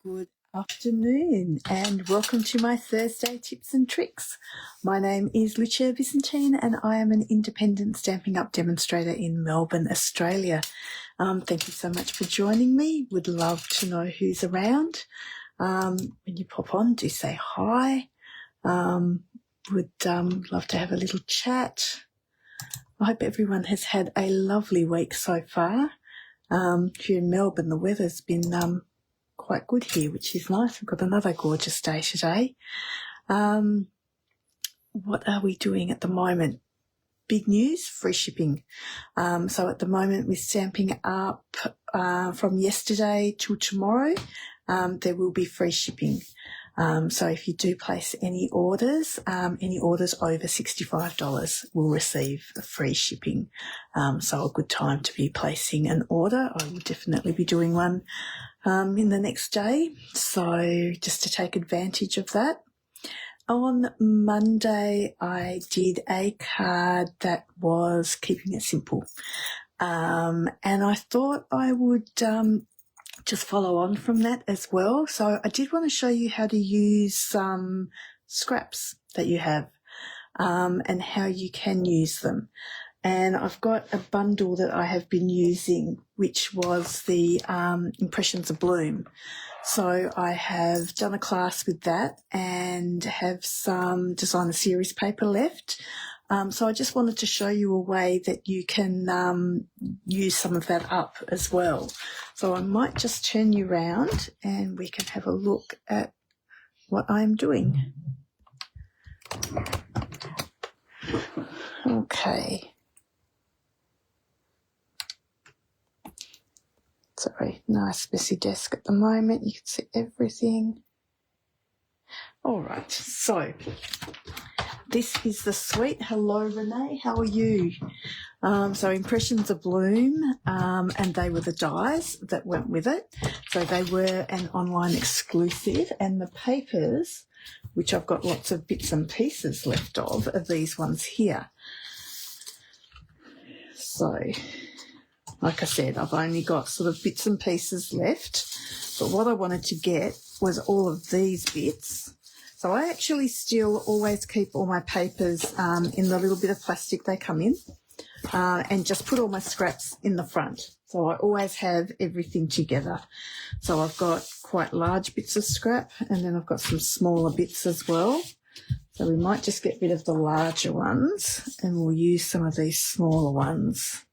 Good afternoon and welcome to my Thursday tips and tricks. My name is Lucia Visentin and I am an independent Stampin' Up demonstrator in Melbourne, Australia. Thank you so much for joining me. Would love to know who's around. When you pop on, do say hi. Would love to have a little chat. I hope everyone has had a lovely week so far. Here in Melbourne, the weather's been quite good here, which is nice. We've got another gorgeous day today. What are we doing at the moment? Big news, free shipping. So at the moment we're Stampin' Up from yesterday till tomorrow. There will be free shipping. So if you do place any orders over $65 will receive free shipping. So a good time to be placing an order. I will definitely be doing one in the next day. So just to take advantage of that. On Monday, I did a card that was keeping it simple. And I thought I would just follow on from that as well. So I did want to show you how to use some scraps that you have and how you can use them. And I've got a bundle that I have been using, which was the Impressions of Bloom. So I have done a class with that and have some designer series paper left. So I just wanted to show you a way that you can use some of that up as well. So I might just turn you around and we can have a look at what I'm doing. Okay. Sorry, nice busy desk at the moment. You can see everything. All right, so this is the suite. Hello, Renee. How are you? So Impressions of Bloom, and they were the dies that went with it. So they were an online exclusive, and the papers, which I've got lots of bits and pieces left of, are these ones here. So, like I said, I've only got sort of bits and pieces left, but what I wanted to get was all of these bits. So I actually still always keep all my papers in the little bit of plastic they come in and just put all my scraps in the front. So I always have everything together. So I've got quite large bits of scrap and then I've got some smaller bits as well. So we might just get rid of the larger ones and we'll use some of these smaller ones.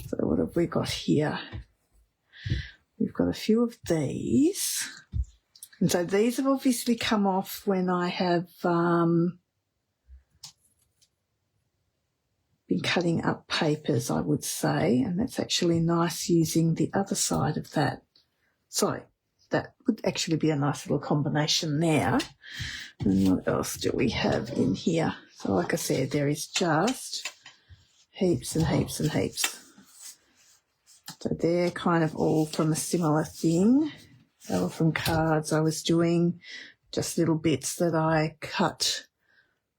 So what have we got here? We've got a few of these. And so these have obviously come off when I have been cutting up papers, I would say, and that's actually nice using the other side of that. So that would actually be a nice little combination there. And what else do we have in here? So like I said, there is just heaps and heaps and heaps. So they're kind of all from a similar thing. They were from cards I was doing, just little bits that I cut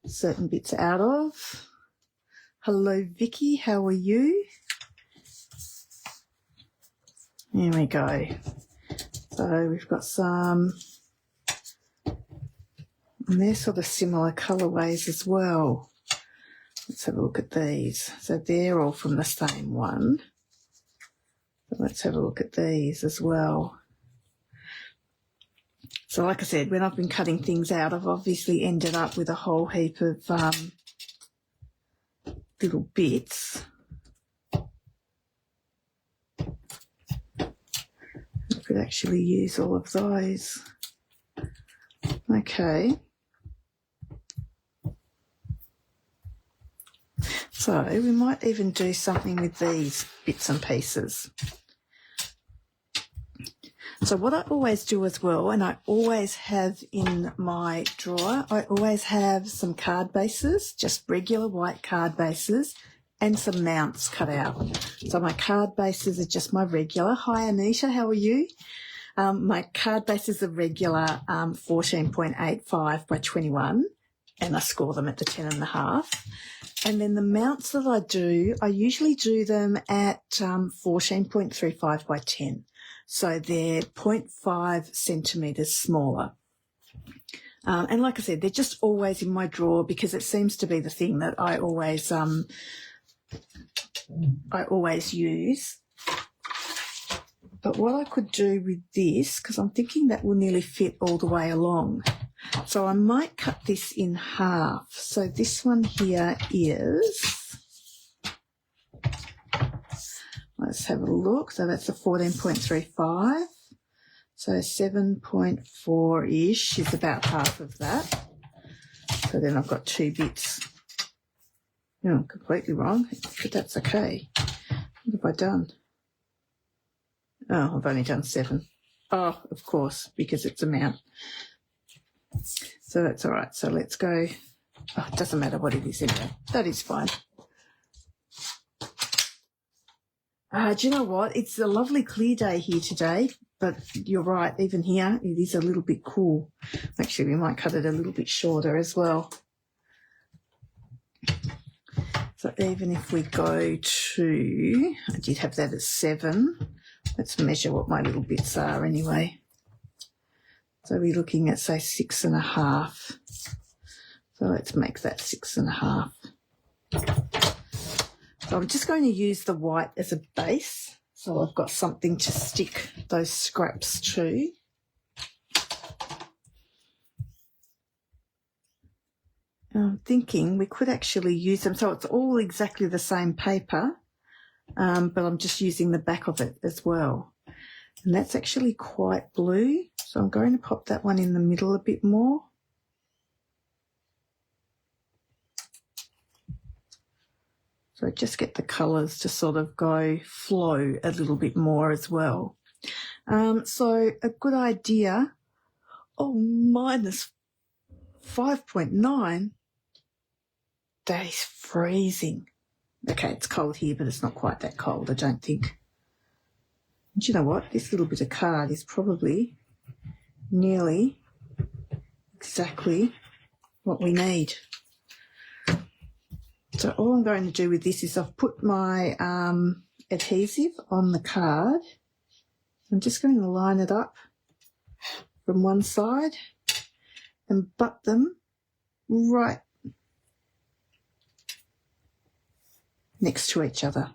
certain bits out of. Hello, Vicky, how are you? There we go. So we've got some, and they're sort of similar colourways as well. Let's have a look at these. So they're all from the same one. So let's have a look at these as well. So like I said, when I've been cutting things out, I've obviously ended up with a whole heap of little bits. I could actually use all of those. Okay. So we might even do something with these bits and pieces. So what I always do as well, and I always have in my drawer, I always have some card bases, just regular white card bases, and some mounts cut out. So my card bases are just my regular. Hi Anita, how are you? My card bases are regular 14.85 by 21, and I score them at the 10.5. And then the mounts that I do, I usually do them at 14.35 by 10. So they're 0.5 centimetres smaller. And like I said, they're just always in my drawer because it seems to be the thing that I always use. But what I could do with this, because I'm thinking that will nearly fit all the way along. So I might cut this in half. So this one here is, let's have a look. So that's a 14.35. So 7.4-ish is about half of that. So then I've got 2 bits. No, I'm completely wrong, but that's okay. What have I done? Oh, I've only done 7. Oh, of course, because it's a mount. So that's all right. So let's go. Oh, it doesn't matter what it is anyway. That is fine. Do you know what? It's a lovely clear day here today, but you're right. Even here, it is a little bit cool. Actually, we might cut it a little bit shorter as well. So even if we go to, I did have that at 7. Let's measure what my little bits are anyway. So we're looking at, say, 6.5. So let's make that 6.5. So I'm just going to use the white as a base. So I've got something to stick those scraps to. And I'm thinking we could actually use them. So it's all exactly the same paper, but I'm just using the back of it as well. And that's actually quite blue. So I'm going to pop that one in the middle a bit more. So just get the colours to sort of flow a little bit more as well. So a good idea. Oh, minus 5.9. That is freezing. Okay, it's cold here, but it's not quite that cold, I don't think. Do you know what? This little bit of card is probably nearly exactly what we need. So all I'm going to do with this is I've put my adhesive on the card. I'm just going to line it up from one side and butt them right next to each other.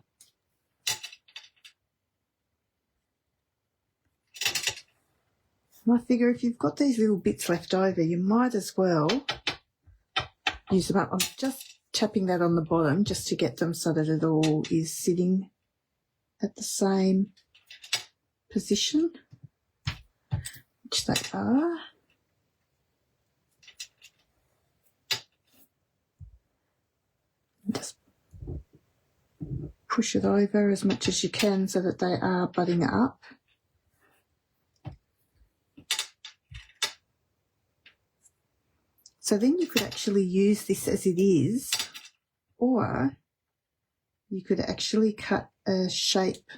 And I figure if you've got these little bits left over, you might as well use them up. I'm just tapping that on the bottom just to get them so that it all is sitting at the same position, which they are. Just push it over as much as you can so that they are butting up. So then you could actually use this as it is, or you could actually cut a shape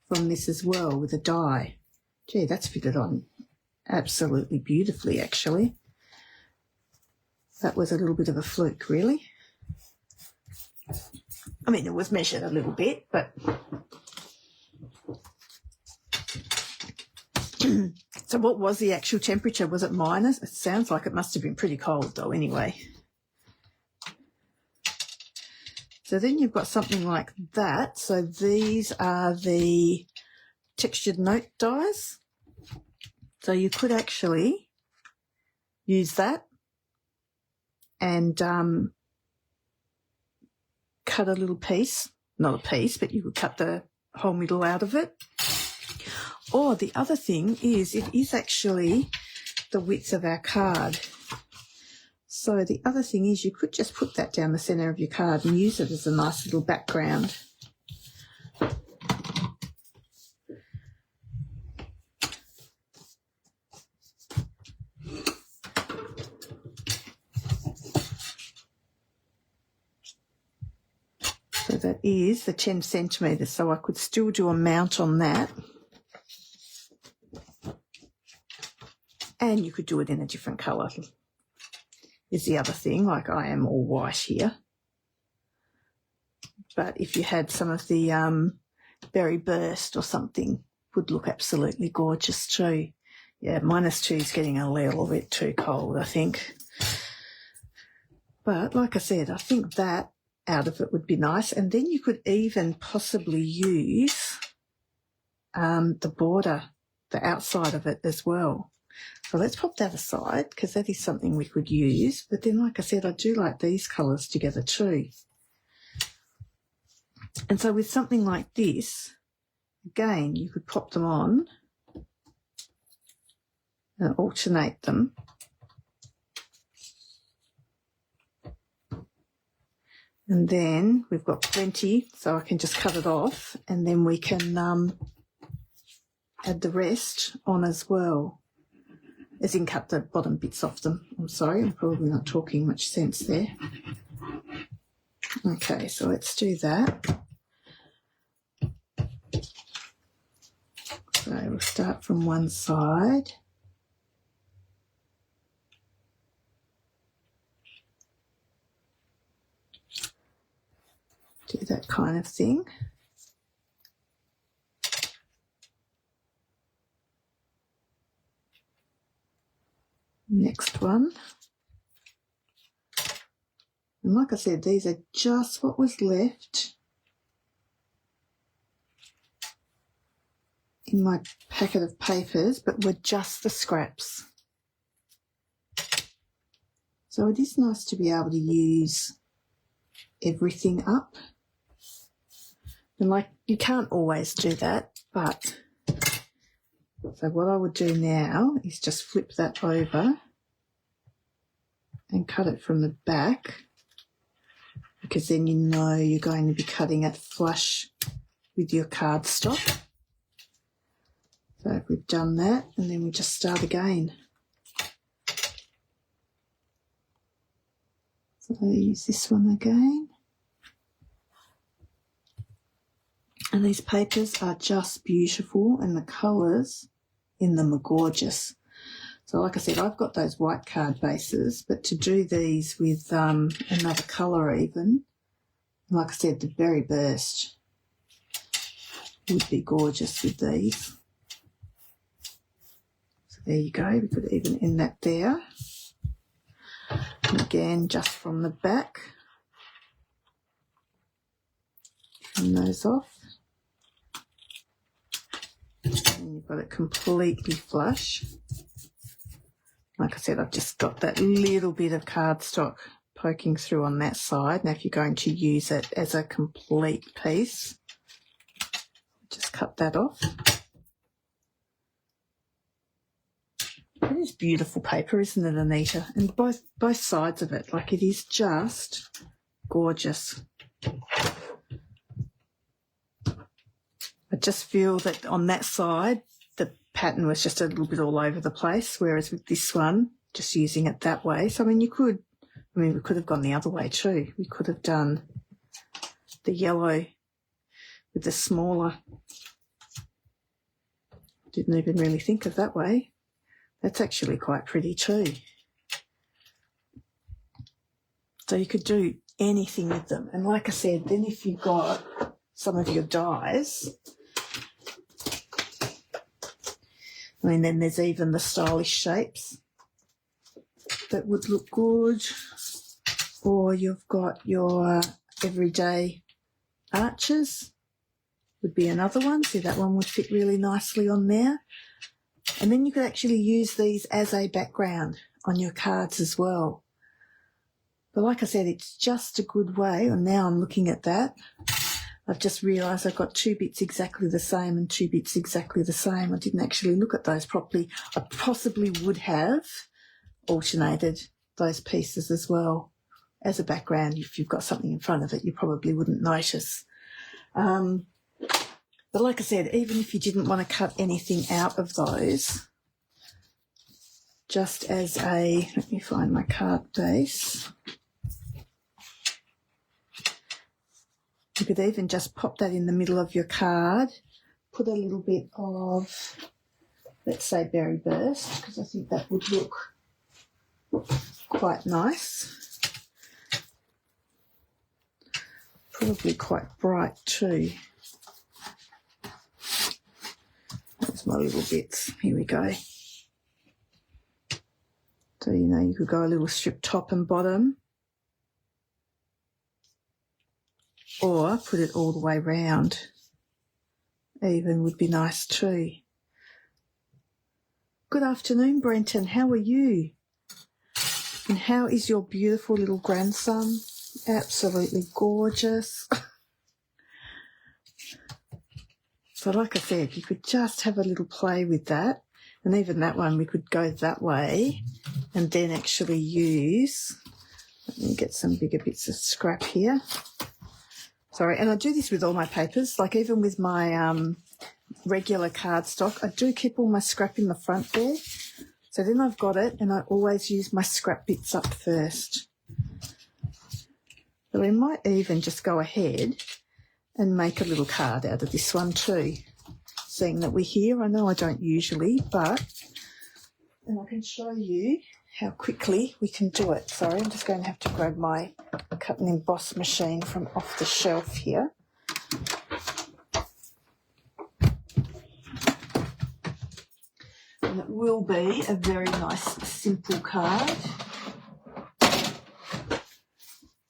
from this as well with a die. Gee, that's fitted on absolutely beautifully, actually. That was a little bit of a fluke, really. I mean, it was measured a little bit, but... So what was the actual temperature? Was it minus? It sounds like it must have been pretty cold though anyway. So then you've got something like that. So these are the textured note dies. So you could actually use that and cut a little piece. Not a piece, but you could cut the whole middle out of it. Or the other thing is it is actually the width of our card. So the other thing is you could just put that down the centre of your card and use it as a nice little background. So that is the 10 centimetres, so I could still do a mount on that. And you could do it in a different colour, is the other thing, like I am all white here. but if you had some of the berry burst or something, would look absolutely gorgeous too. Yeah, -2 is getting a little bit too cold, I think. But like I said, I think that out of it would be nice. And then you could even possibly use the border, the outside of it as well. So let's pop that aside because that is something we could use. But then, like I said, I do like these colours together too. And so with something like this, again, you could pop them on and alternate them. And then we've got plenty, so I can just cut it off and then we can add the rest on as well. As in cut the bottom bits off them. I'm sorry, I'm probably not talking much sense there. Okay, so let's do that. So we'll start from one side. Do that kind of thing. Next one. And like I said, these are just what was left in my packet of papers, but were just the scraps. So it is nice to be able to use everything up. And like, you can't always do that, but so what I would do now is just flip that over and cut it from the back, because then you know you're going to be cutting it flush with your cardstock. So if we've done that, and then we just start again. So I'll use this one again. And these papers are just beautiful, and the colours in them are gorgeous. So like I said, I've got those white card bases, but to do these with another colour even, like I said, the berry burst would be gorgeous with these. So there you go, we could even end that there. And again, just from the back, trim those off. And you've got it completely flush. Like I said, I've just got that little bit of cardstock poking through on that side. Now, if you're going to use it as a complete piece, just cut that off. It is beautiful paper, isn't it, Anita? And both sides of it, like, it is just gorgeous. I just feel that on that side, the pattern was just a little bit all over the place, whereas with this one, just using it that way. So, I mean, we could have gone the other way too. We could have done the yellow with the smaller. Didn't even really think of that way. That's actually quite pretty too. So you could do anything with them. And like I said, then if you've got some of your dies, I mean, then there's even the stylish shapes that would look good. Or you've got your everyday arches would be another one. See, that one would fit really nicely on there. And then you could actually use these as a background on your cards as well. But like I said, it's just a good way. And now I'm looking at that. I've just realised I've got 2 bits exactly the same and 2 bits exactly the same. I didn't actually look at those properly. I possibly would have alternated those pieces as well as a background. If you've got something in front of it, you probably wouldn't notice. But like I said, even if you didn't want to cut anything out of those, just as a, let me find my card base. You could even just pop that in the middle of your card, put a little bit of, let's say, berry burst, because I think that would look quite nice. probably quite bright too. There's my little bits. Here we go. So, you know, you could go a little strip top and bottom, or put it all the way round. Even would be nice too. Good afternoon, Brenton. How are you? And how is your beautiful little grandson? Absolutely gorgeous. So like I said, you could just have a little play with that. And even that one, we could go that way and then actually use, let me get some bigger bits of scrap here. Sorry, and I do this with all my papers, like even with my regular cardstock, I do keep all my scrap in the front there. So then I've got it, and I always use my scrap bits up first. But we might even just go ahead and make a little card out of this one too. Seeing that we're here, I know I don't usually, but and I can show you how quickly we can do it. Sorry, I'm just going to have to grab my cut and emboss machine from off the shelf here. And it will be a very nice, simple card.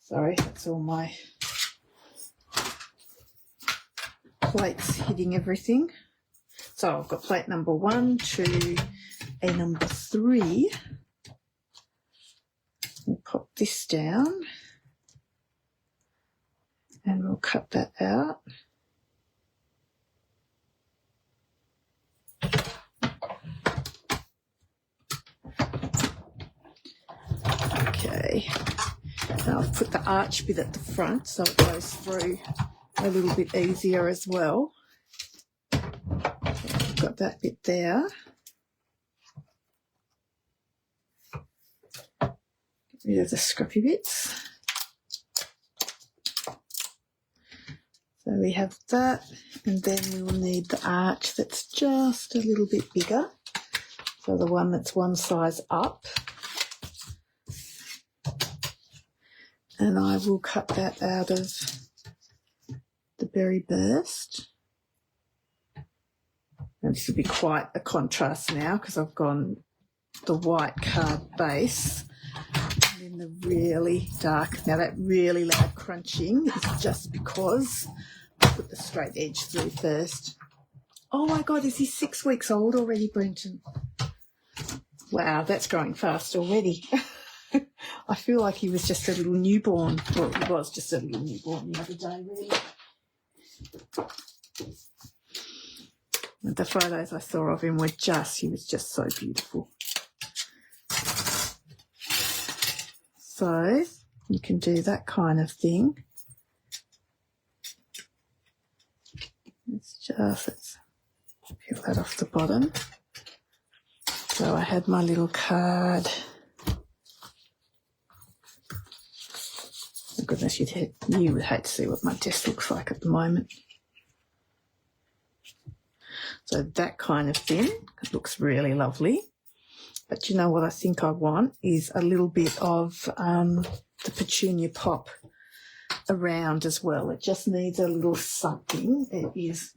Sorry, that's all my plates hitting everything. So I've got plate number 1 to a number 3. We'll pop this down and we'll cut that out. Okay, now I've put the arch bit at the front so it goes through a little bit easier as well. I've got that bit there. Get rid of the scrappy bits. So we have that, and then we will need the arch that's just a little bit bigger. So the one that's one size up. And I will cut that out of the berry burst. And this will be quite a contrast now because I've gone the white card base and then the really dark. Now that really loud crunching is just because I put the straight edge through first. Oh my God, is he 6 weeks old already, Brenton? Wow, that's growing fast already. I feel like he was just a little newborn. Well, he was just a little newborn the other day, really. And the photos I saw of him were he was just so beautiful. So you can do that kind of thing. Let's peel that off the bottom. So I had my little card. Oh goodness, you would hate to see what my desk looks like at the moment. So that kind of thing, it looks really lovely. But you know what I think I want is a little bit of the petunia pop around as well. It just needs a little something. It is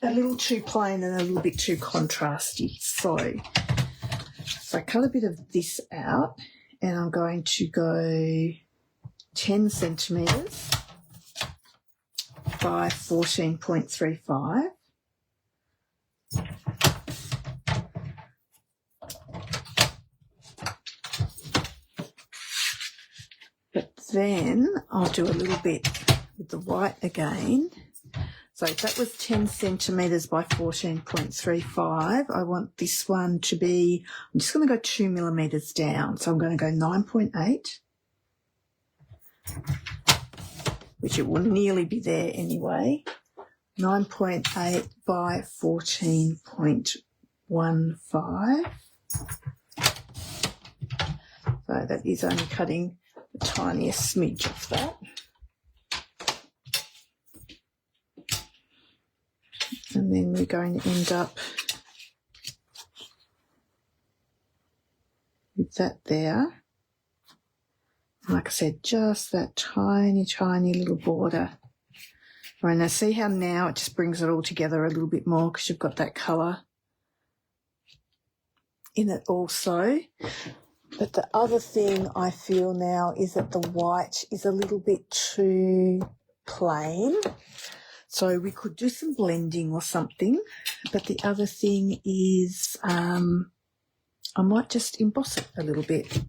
a little too plain and a little bit too contrasty. So I cut a bit of this out and I'm going to go 10 centimetres by 14.35. But then I'll do a little bit with the white again. So if that was 10 centimetres by 14.35, I want this one to be, I'm just going to go 2 millimetres down. So I'm going to go 9.8, which it will nearly be there anyway. 9.8 by 14.15. So that is only cutting the tiniest smidge of that. And then we're going to end up with that there. Like I said, just that tiny, tiny little border. Right, now see how now it just brings it all together a little bit more because you've got that colour in it also. But the other thing I feel now is that the white is a little bit too plain. So we could do some blending or something. But the other thing is I might just emboss it a little bit.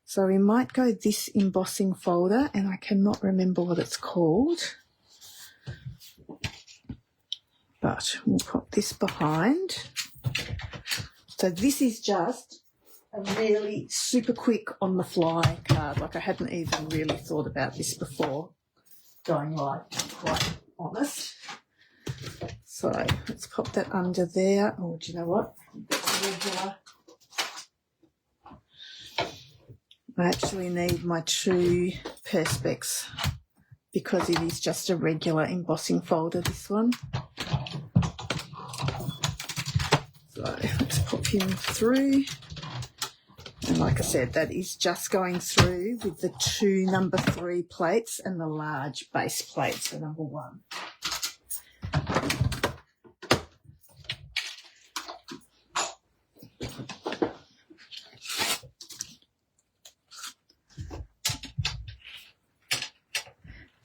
So we might go this embossing folder, and I cannot remember what it's called. But we'll put this behind. So this is just a really super quick on the fly card. Like I hadn't even really thought about this before going live, quite honest. So let's pop that under there. Oh, do you know what? I actually need my 2 Perspex because it is just a regular embossing folder, this one. So let's pop him through. And like I said, that is just going through with the 2 number 3 plates and the large base plates for number 1.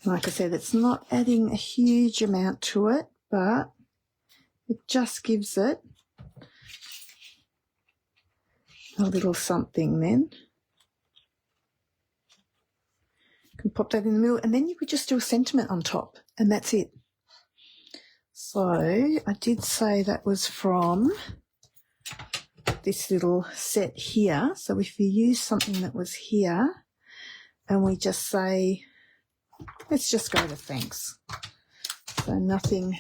Like I said, it's not adding a huge amount to it, but it just gives it a little something then. You can pop that in the middle, and then you could just do a sentiment on top, and that's it. So I did say that was from this little set here. So if you use something that was here, and we just say, let's just go to thanks. So nothing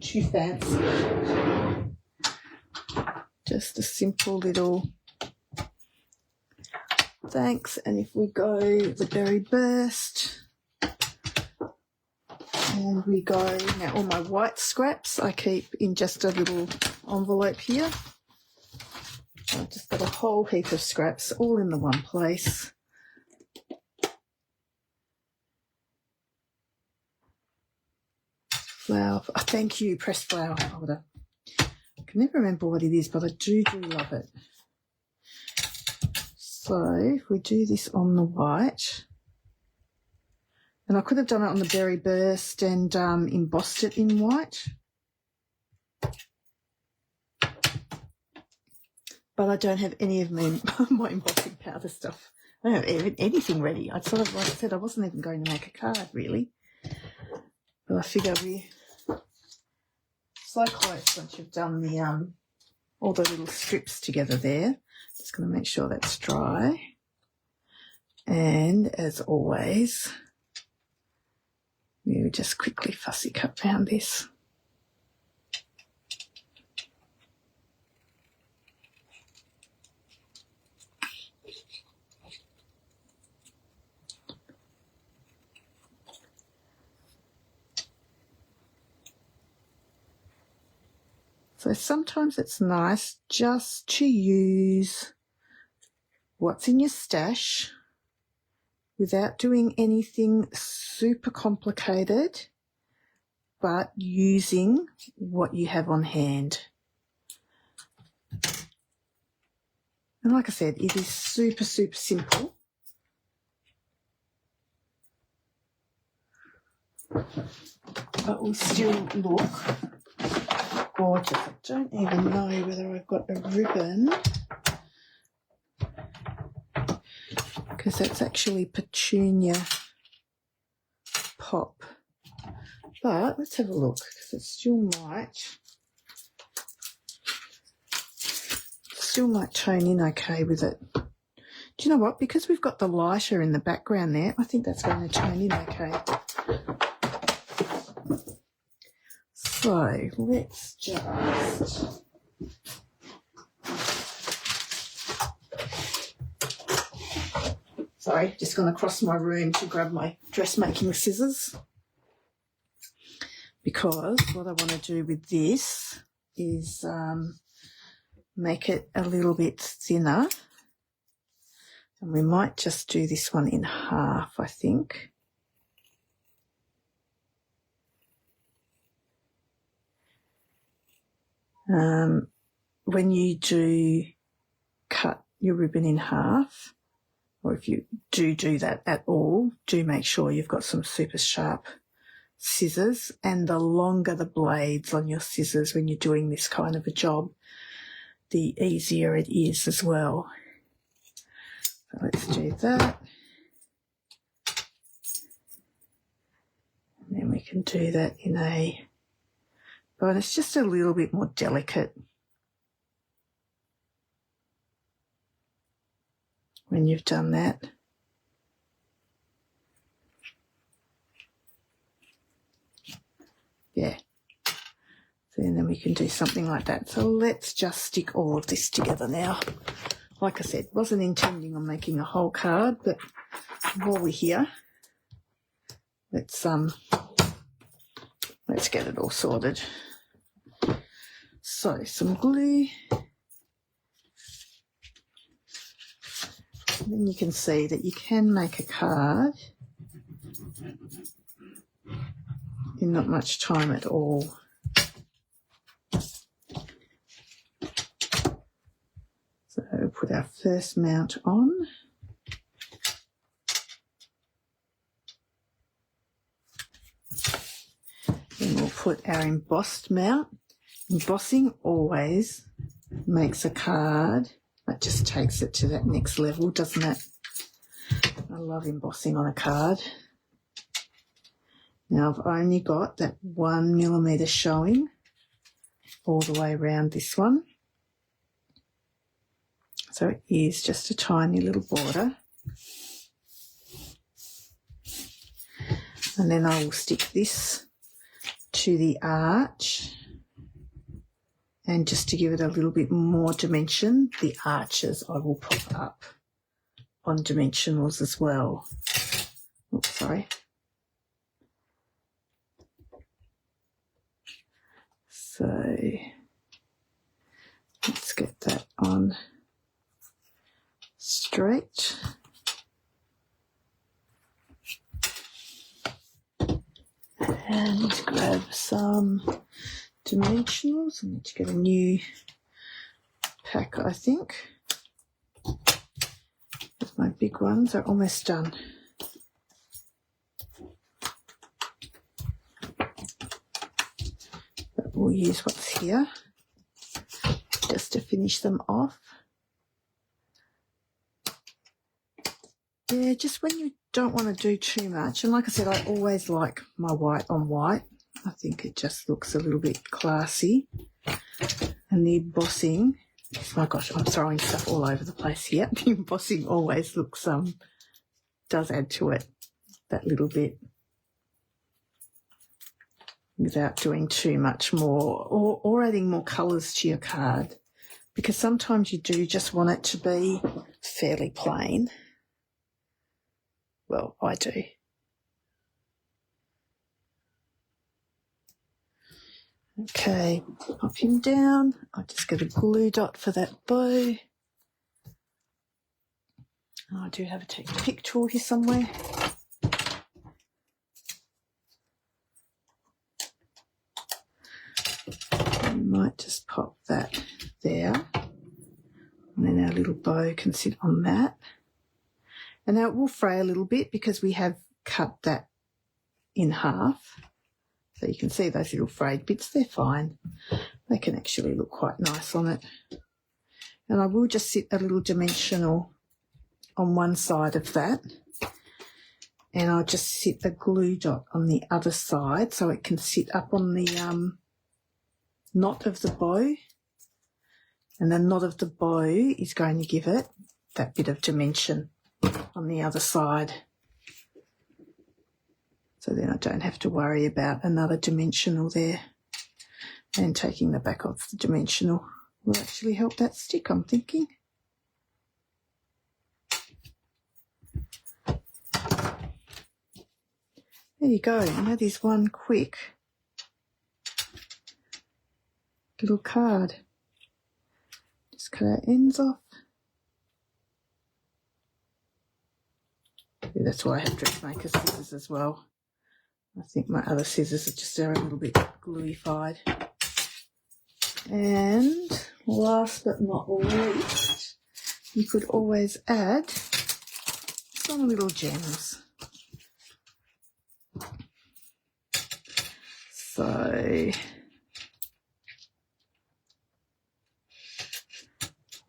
too fancy. Just a simple little thanks. And if we go the berry burst, and we go, now all my white scraps I keep in just a little envelope here. I've just got a whole heap of scraps all in the one place. Flower, oh, thank you, pressed flower powder. I can never remember what it is, but I do love it. So if we do this on the white, and I could have done it on the berry burst and embossed it in white, but I don't have any of my embossing powder stuff. I don't have anything ready. I sort of, like I said, I wasn't even going to make a card really, but I figure we're so close once you've done the all the little strips together there. Just going to make sure that's dry. And as always, we just quickly fussy cut around this. So sometimes it's nice just to use what's in your stash without doing anything super complicated, but using what you have on hand. And like I said, it is super, super simple. But will still look gorgeous. I don't even know whether I've got a ribbon, because that's actually petunia pop. But let's have a look, because it still might tone in okay with it. Do you know what? Because we've got the lighter in the background there, I think that's going to tone in okay. So let's just sorry, just going to cross my room to grab my dressmaking scissors, because what I want to do with this is make it a little bit thinner And we might just do this one in half, I think. When you do cut your ribbon in half, or if you do that at all, do make sure you've got some super sharp scissors, and the longer the blades on your scissors when you're doing this kind of a job, the easier it is as well. So let's do that. And then we can do that in a, but it's just a little bit more delicate when you've done that. Yeah. So then we can do something like that. So let's just stick all of this together now. Like I said, wasn't intending on making a whole card, but while we're here, let's get it all sorted. So some glue. And then you can see that you can make a card in not much time at all. So we'll put our first mount on. Then we'll put our embossed mount. Embossing always makes a card. That just takes it to that next level, doesn't it? I love embossing on a card. Now I've only got that 1 millimetre showing all the way around this one. So it is just a tiny little border. And then I will stick this to the arch. And just to give it a little bit more dimension, the arches I will pop up on dimensionals as well. Oops, sorry. So let's get that on straight. And grab some dimensionals. I need to get a new pack, I think. There's my big ones are almost done. But we'll use what's here just to finish them off. Yeah, just when you don't want to do too much, and like I said, I always like my white on white. I think it just looks a little bit classy. And the embossing, oh my gosh, I'm throwing stuff all over the place here. The embossing always looks, does add to it that little bit without doing too much more or adding more colours to your card, because sometimes you do just want it to be fairly plain. Well, I do. Okay, pop him down. I'll just get a glue dot for that bow. Oh, I do have a pick tool here somewhere. We might just pop that there. And then our little bow can sit on that. And now it will fray a little bit because we have cut that in half. So you can see those little frayed bits, they're fine. They can actually look quite nice on it. And I will just sit a little dimensional on one side of that. And I'll just sit a glue dot on the other side so it can sit up on the knot of the bow. And the knot of the bow is going to give it that bit of dimension on the other side. So then I don't have to worry about another dimensional there. And taking the back off the dimensional will actually help that stick, I'm thinking. There you go, and that is one quick little card. Just cut our ends off. Maybe that's why I have dressmaker scissors as well. I think my other scissors are a little bit gluified. And last but not least, you could always add some little gems. So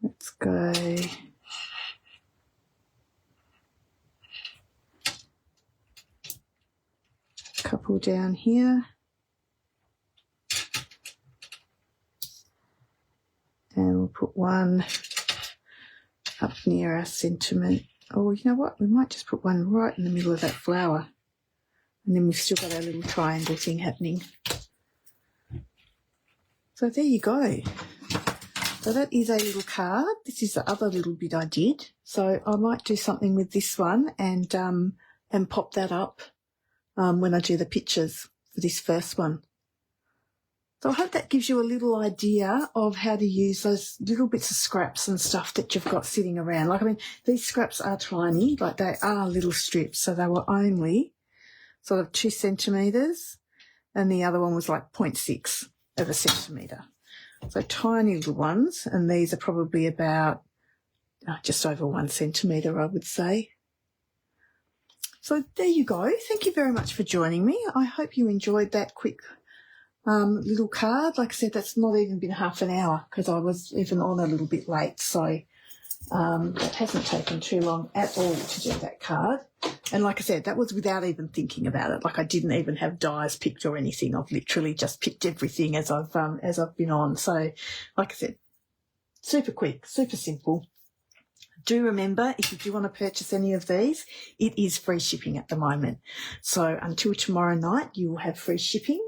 let's go a couple down here. And we'll put one up near our sentiment. Oh, you know what? We might just put one right in the middle of that flower. And then we've still got our little triangle thing happening. So there you go. So that is a little card. This is the other little bit I did. So I might do something with this one and pop that up when I do the pictures for this first one. So I hope that gives you a little idea of how to use those little bits of scraps and stuff that you've got sitting around. Like, I mean, these scraps are tiny, like they are little strips. So they were only sort of 2 centimetres and the other one was like 0.6 of a centimetre. So tiny little ones, and these are probably about just over 1 centimetre, I would say. So there you go. Thank you very much for joining me. I hope you enjoyed that quick little card. Like I said, that's not even been half an hour because I was even on a little bit late. So it hasn't taken too long at all to do that card. And like I said, that was without even thinking about it. Like I didn't even have dies picked or anything. I've literally just picked everything as I've been on. So like I said, super quick, super simple. Do remember, if you do want to purchase any of these, it is free shipping at the moment. So until tomorrow night, you will have free shipping.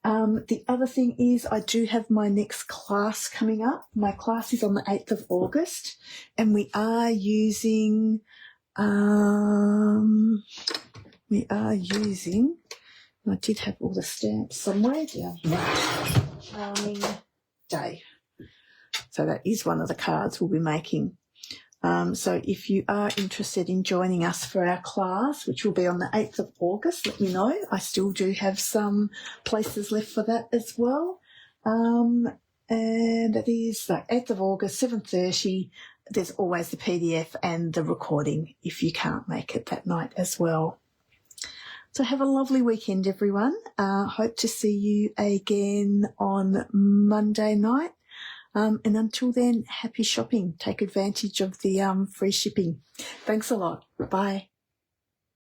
The other thing is I do have my next class coming up. My class is on the 8th of August and we are using, I did have all the stamps somewhere down here, Charming Day. So that is one of the cards we'll be making. So if you are interested in joining us for our class, which will be on the 8th of August, let me know. I still do have some places left for that as well. And it is the 8th of August, 7:30. There's always the PDF and the recording if you can't make it that night as well. So have a lovely weekend, everyone. Hope to see you again on Monday night. And until then, happy shopping. Take advantage of the free shipping. Thanks a lot. Bye.